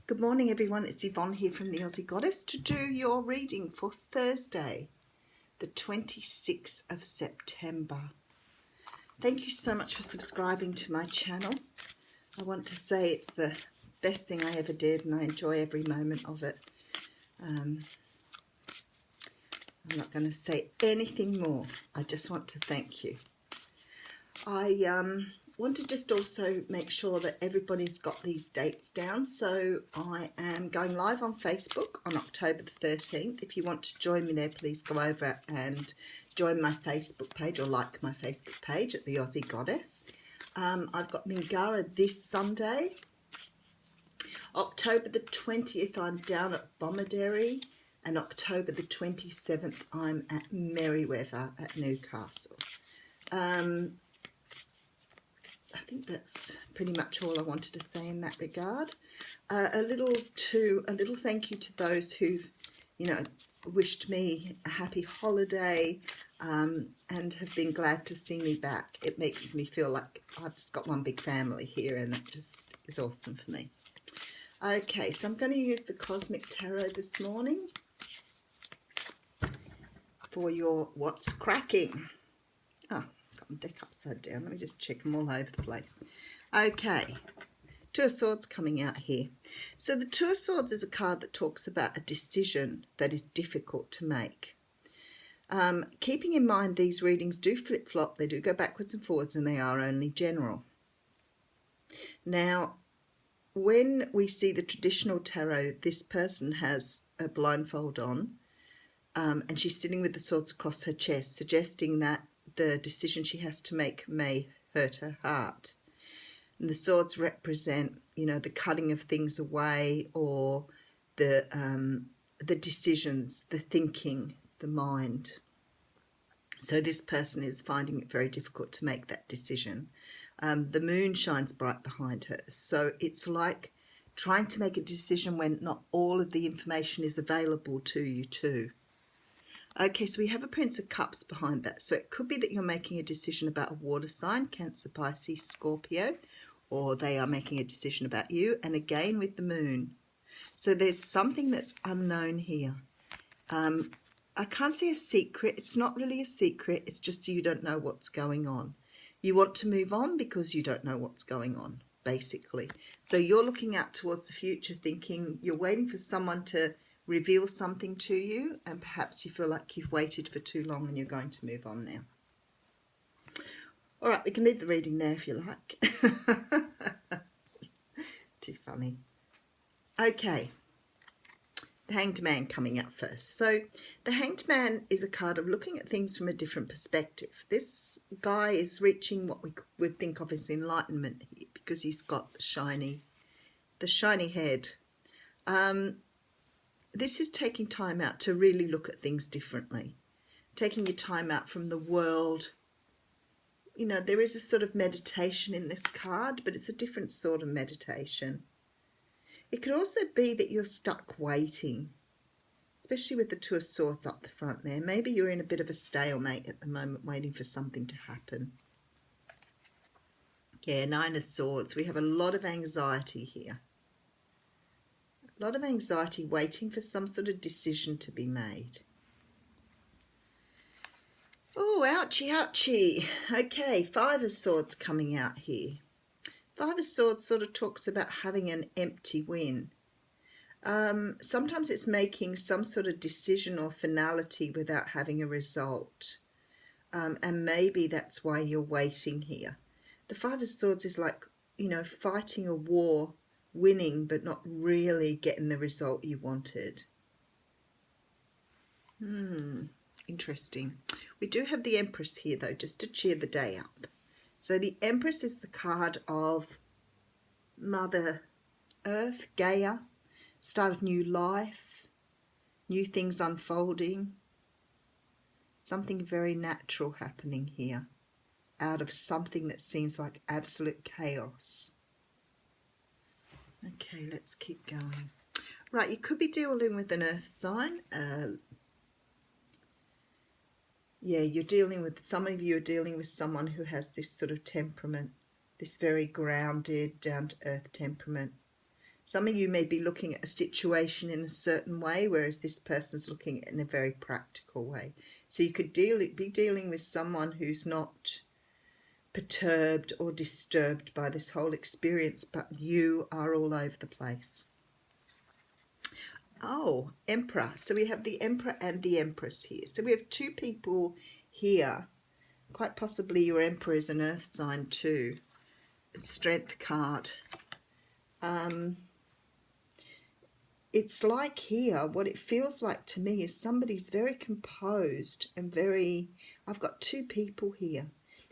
Good morning everyone, it's Yvonne here from the Aussie Goddess to do your reading for Thursday, the 26th of September. Thank you so much for subscribing to my channel. I want to say it's the best thing I ever did and I enjoy every moment of it. I'm not going to say anything more, I just want to thank you. I want to just also make sure that everybody's got these dates down. So I am going live on Facebook on October the 13th. If you want to join me there, please go over and join my Facebook page or like my Facebook page at the Aussie Goddess. I've got Mingara this Sunday. October the 20th, I'm down at Bomaderry. And October the 27th, I'm at Merriweather at Newcastle. I think that's pretty much all I wanted to say in that regard. A little thank you to those who've, wished me a happy holiday and have been glad to see me back. It makes me feel like I've just got one big family here, and that just is awesome for me. Okay, so I'm going to use the Cosmic Tarot this morning for your What's Cracking. Oh, got my deck upside down. Let me just check them all over the place. Okay, Two of Swords coming out here. So the Two of Swords is a card that talks about a decision that is difficult to make. Keeping in mind these readings do flip-flop, they do go backwards and forwards, and they are only general. Now, when we see the traditional tarot, this person has a blindfold on, and she's sitting with the swords across her chest, suggesting that the decision she has to make may hurt her heart. And the swords represent, the cutting of things away, or the decisions, the thinking, the mind. So this person is finding it very difficult to make that decision. The moon shines bright behind her. So it's like trying to make a decision when not all of the information is available to you too. Okay, so we have a Prince of Cups behind that. So it could be that you're making a decision about a water sign, Cancer, Pisces, Scorpio, or they are making a decision about you. And again with the moon. So there's something that's unknown here. I can't see a secret. It's not really a secret. It's just you don't know what's going on. You want to move on because you don't know what's going on, basically. So you're looking out towards the future, thinking you're waiting for someone to reveal something to you, and perhaps you feel like you've waited for too long and you're going to move on now. All right, we can leave the reading there if you like. Too funny. Okay, the Hanged Man coming up first. So the Hanged Man is a card of looking at things from a different perspective. This guy is reaching what we would think of as enlightenment here, because he's got the shiny head. This is taking time out to really look at things differently. Taking your time out from the world. There is a sort of meditation in this card, but it's a different sort of meditation. It could also be that you're stuck waiting, especially with the Two of Swords up the front there. Maybe you're in a bit of a stalemate at the moment, waiting for something to happen. Yeah, Nine of Swords. We have a lot of anxiety here. A lot of anxiety waiting for some sort of decision to be made. Oh, ouchie, ouchie. Okay, Five of Swords coming out here. Five of Swords sort of talks about having an empty win. Sometimes it's making some sort of decision or finality without having a result. And maybe that's why you're waiting here. The Five of Swords is like, fighting a war, winning, but not really getting the result you wanted. Interesting. We do have the Empress here, though, just to cheer the day up. So the Empress is the card of Mother Earth, Gaia, start of new life, new things unfolding, something very natural happening here, out of something that seems like absolute chaos. Okay, let's keep going. Right, you could be dealing with an earth sign. Yeah, some of you are dealing with someone who has this sort of temperament, this very grounded, down-to-earth temperament. Some of you may be looking at a situation in a certain way, whereas this person's looking at it in a very practical way. So you could be dealing with someone who's not perturbed or disturbed by this whole experience, but you are all over the place. Oh, Emperor. So we have the Emperor and the Empress here. So we have two people here. Quite possibly your Emperor is an earth sign too. Strength card. It's like here, what it feels like to me is somebody's very composed and very, I've got two people here.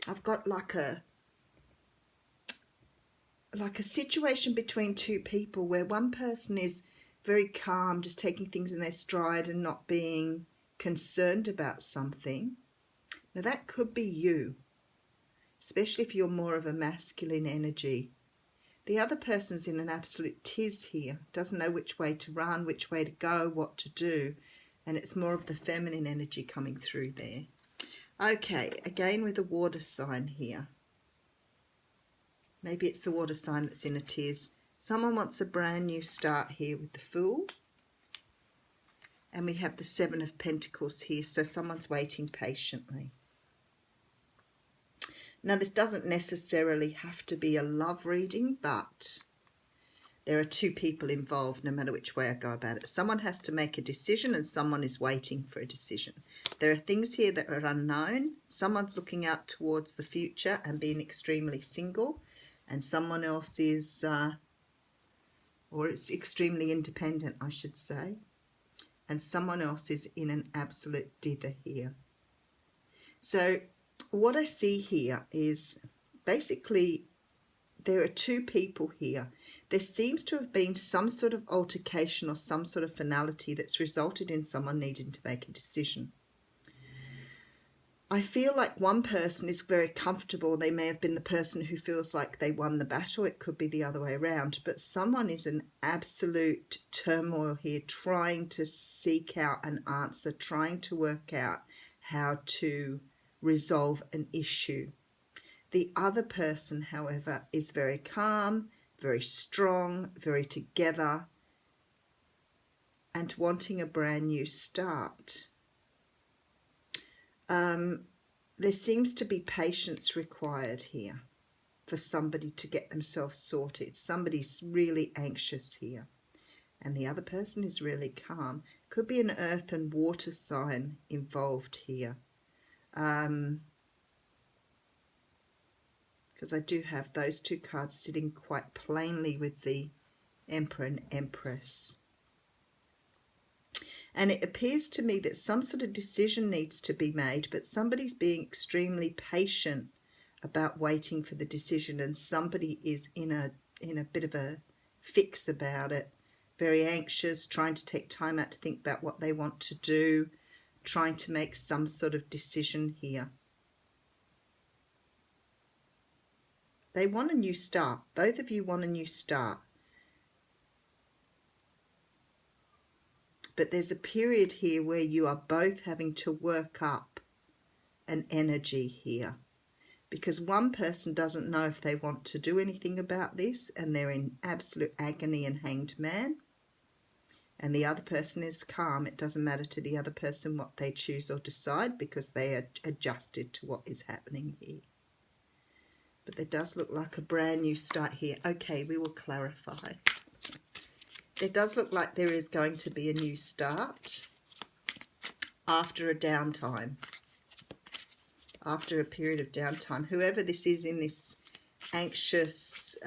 I've got like a situation between two people where one person is very calm, just taking things in their stride and not being concerned about something. Now that could be you, especially if you're more of a masculine energy. The other person's in an absolute tiz here, doesn't know which way to run, which way to go, what to do, and it's more of the feminine energy coming through there. Okay, again with a water sign here. Maybe it's the water sign that's in a tiz. Someone wants a brand new start here with the Fool. And we have the Seven of Pentacles here, so someone's waiting patiently. Now, this doesn't necessarily have to be a love reading, but there are two people involved no matter which way I go about it. Someone has to make a decision and someone is waiting for a decision. There are things here that are unknown. Someone's looking out towards the future and being extremely single, and someone else is, or it's extremely independent, I should say, and someone else is in an absolute dither here. So what I see here is basically there are two people here. There seems to have been some sort of altercation or some sort of finality that's resulted in someone needing to make a decision. I feel like one person is very comfortable. They may have been the person who feels like they won the battle. It could be the other way around. But someone is in absolute turmoil here, trying to seek out an answer, trying to work out how to resolve an issue. The other person, however, is very calm, very strong, very together, and wanting a brand new start. There seems to be patience required here for somebody to get themselves sorted. Somebody's really anxious here, and the other person is really calm. Could be an earth and water sign involved here. Because I do have those two cards sitting quite plainly with the Emperor and Empress. And it appears to me that some sort of decision needs to be made, but somebody's being extremely patient about waiting for the decision, and somebody is in a bit of a fix about it, very anxious, trying to take time out to think about what they want to do, trying to make some sort of decision here. They want a new start. Both of you want a new start. But there's a period here where you are both having to work up an energy here, because one person doesn't know if they want to do anything about this and they're in absolute agony and hanged man, and the other person is calm. It doesn't matter to the other person what they choose or decide, because they are adjusted to what is happening here. But there does look like a brand new start here. Okay, we will clarify. It does look like there is going to be a new start after a downtime, after a period of downtime. Whoever this is in this anxious,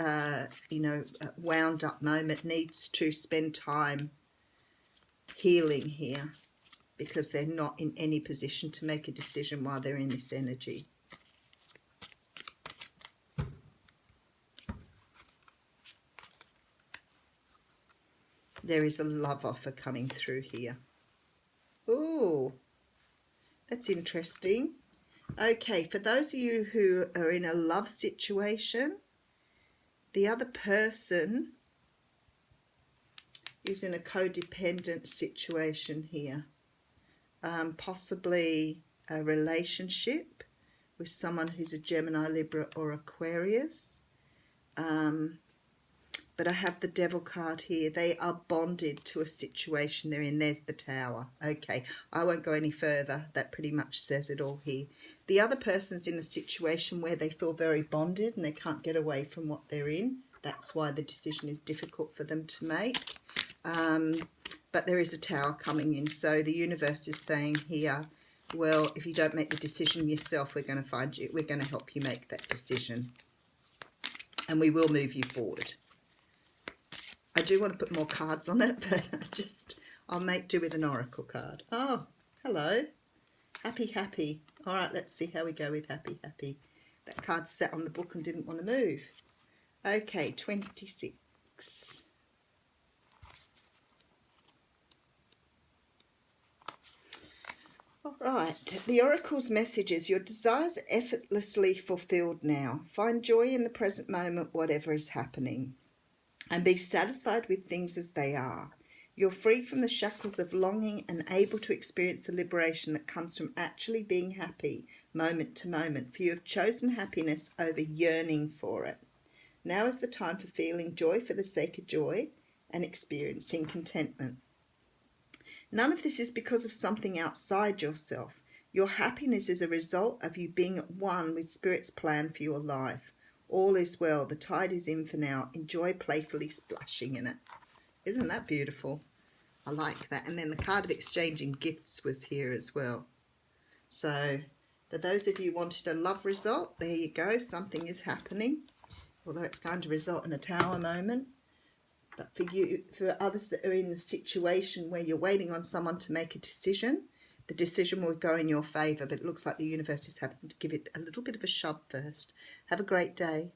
wound up moment needs to spend time healing here, because they're not in any position to make a decision while they're in this energy. There is a love offer coming through here. Ooh, that's interesting. Okay, for those of you who are in a love situation, the other person is in a codependent situation here. Possibly a relationship with someone who's a Gemini, Libra or Aquarius. but I have the Devil card here. They are bonded to a situation they're in. There's the Tower. Okay, I won't go any further. That pretty much says it all here. The other person's in a situation where they feel very bonded and they can't get away from what they're in. That's why the decision is difficult for them to make. But there is a Tower coming in. So the universe is saying here, well, if you don't make the decision yourself, we're going to find you. We're going to help you make that decision. And we will move you forward. I do want to put more cards on it, but I'll make do with an oracle card. Oh, hello. Happy, happy. All right, let's see how we go with happy, happy. That card sat on the book and didn't want to move. Okay, 26. All right, the oracle's message is your desires are effortlessly fulfilled now. Find joy in the present moment, whatever is happening, and be satisfied with things as they are. You're free from the shackles of longing and able to experience the liberation that comes from actually being happy moment to moment, for you have chosen happiness over yearning for it. Now is the time for feeling joy for the sake of joy and experiencing contentment. None of this is because of something outside yourself. Your happiness is a result of you being at one with Spirit's plan for your life. All is well. The tide is in for now. Enjoy playfully splashing in it. Isn't that beautiful? I like that. And then the card of exchanging gifts was here as well. So for those of you who wanted a love result, there you go. Something is happening, although it's going to result in a Tower moment. But for you, for others that are in a situation where you're waiting on someone to make a decision, the decision will go in your favour, but it looks like the universe is having to give it a little bit of a shove first. Have a great day.